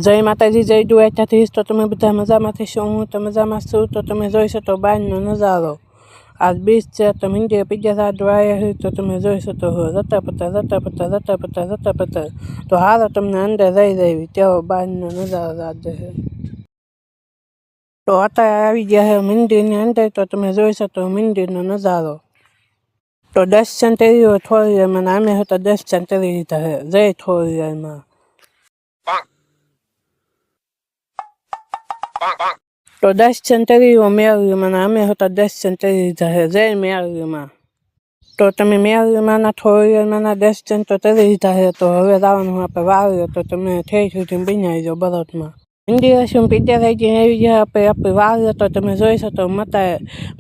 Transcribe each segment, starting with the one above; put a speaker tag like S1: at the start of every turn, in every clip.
S1: જય માતાજી, જય દ્વારકાધીશ. તો તમે બધા મજામાં થશો, હું તો મજામાં છું. તો તમે જોઈ શકો બહારનો નજારો. આજ બીચ છે તો મીંડીએ પીજા સાડું આવ્યા હોય તો તમે જોઈ શકો હો રતા પતા. તો હારો તમને અંદર જઈ જાય તેવો બહારનો નજારો રાજ્ય છે. તો અત્યારે આવી ગયા છે મંદિરની અંદર. તો તમે જોઈ શકો મંદિરનો નજારો. તો દર્શન કરી થોડી મને અમે હતા દર્શન કરી લીધા છે. જય થોડીમાં. તો દર્શન કર્યું મેળવીમાં અમે હતા દર્શન કરી લીધા છે. જય મેળવીમાં. તો તમે મેળવીમાંના થોડીમાંના દર્શન તો કરી લીધા છે. તો હવે જવાનું આપણે વાવ્યો તો તમે થઈ સુધી બનાવી દો બરોટમાં. મંદિર શું પીજા થઈ ગઈ આવી ગયા આપણે વાવ્યો તો તમે જોઈ શકો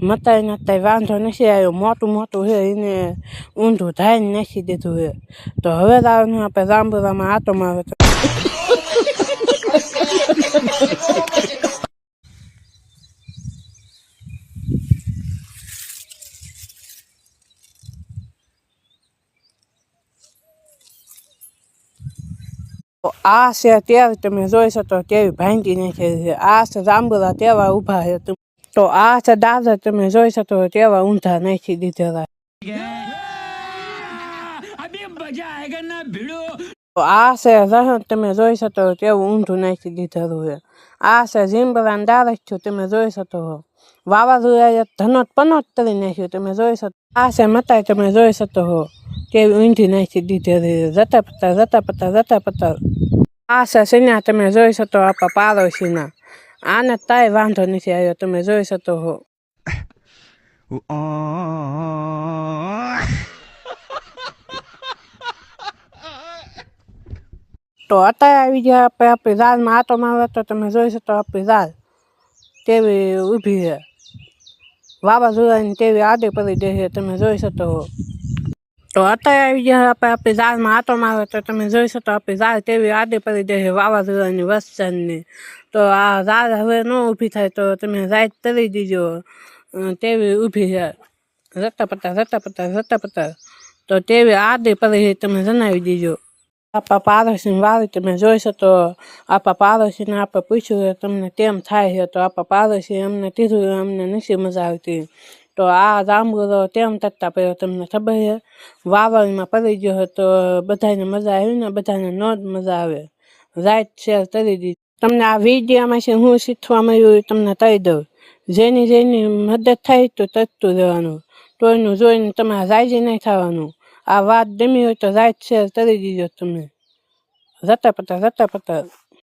S1: મતાઈ વાંધો નથી આવ્યો. મોટું છે એને ઊંધું ધાઈને નાખી દીધું છે. તો હવે જવાનું આપણે જાંબુરામાં આટો મારે તો આ છે ત્યારે તમે જોઈ શકો કેવી ભાંગી નાખેલી છે. આ છે જાંબુરા તેવા ઊભા છે. તો આ છે દાદર તમે જોઈ શકો તેવા ઊંધા નાખી દીધેલા. તો આ છે રહન તમે જોઈ શકો તેવું ઊંધું નાખી દીધેલું છે. આ છે જીંબરાન ડાળખ્યું તમે જોઈ શકો છો. વાવાઝોડાએ ધનોટ પનોટ કરી નાખ્યું તમે જોઈ શકો. આ છે મતાઈ તમે જોઈ શકો છો કેવી ઊંધી નાખી દીધેલી જતા પતા. આ છે સિના તમે જોઈ શકો આપણા પાડોશીના. આને તાય વાંધો નથી આવ્યો તમે જોઈ શકો છો. તો અત્યારે આવી ગયા આપણે આપણી ઝાડમાં આટો મારવા. તો તમે જોઈ શકો આપણી ઝાડ કેવી ઊભી છે. વાવાઝોડાની તેવી આડી પડી દે છે તમે જોઈ શકો. તો અત્યારે આવી ગયા આપણે આપણી ઝાડમાં આટો મારવા. તો તમે જોઈ શકો આપણી ઝાડ તેવી આડી પડી દે છે વાવાઝોડાની વરસાદની. તો આ ઝાડ હવે ન ઊભી થાય તો તમે રાઈટ કરી દીજો તેવી ઊભી છે. રતા પતા. તો તેવી આડી પડી છે તમે જણાવી દીજો. આપણા પાડોશીની વાવી તમે જોઈ શકો. આપણા પાડોશીને આપણે પૂછ્યું તમને કેમ થાય છે. તો આપણા પાડોશી અમને કીધું અમને નથી મજા આવતી. તો આ જાંબુરો કેમ તકતા પડ્યો તમને ખબર છે. વાવરમાં પડી ગયો હોય તો બધાને મજા આવી ને બધાને ન જ મજા આવે. રાઈટ શેર કરી દીધી. તમને આ વિડીયોમાં છે હું શીખવા મળ્યું તમને કહી દઉં. જેની મદદ થાય તો તકતું રહેવાનું. તોયનું જોઈને તમારે રાજી નહીં થવાનું. આ વાત ગમી હોય તો રાઈટ શેર કરી દીજો તમે. રતા પતા.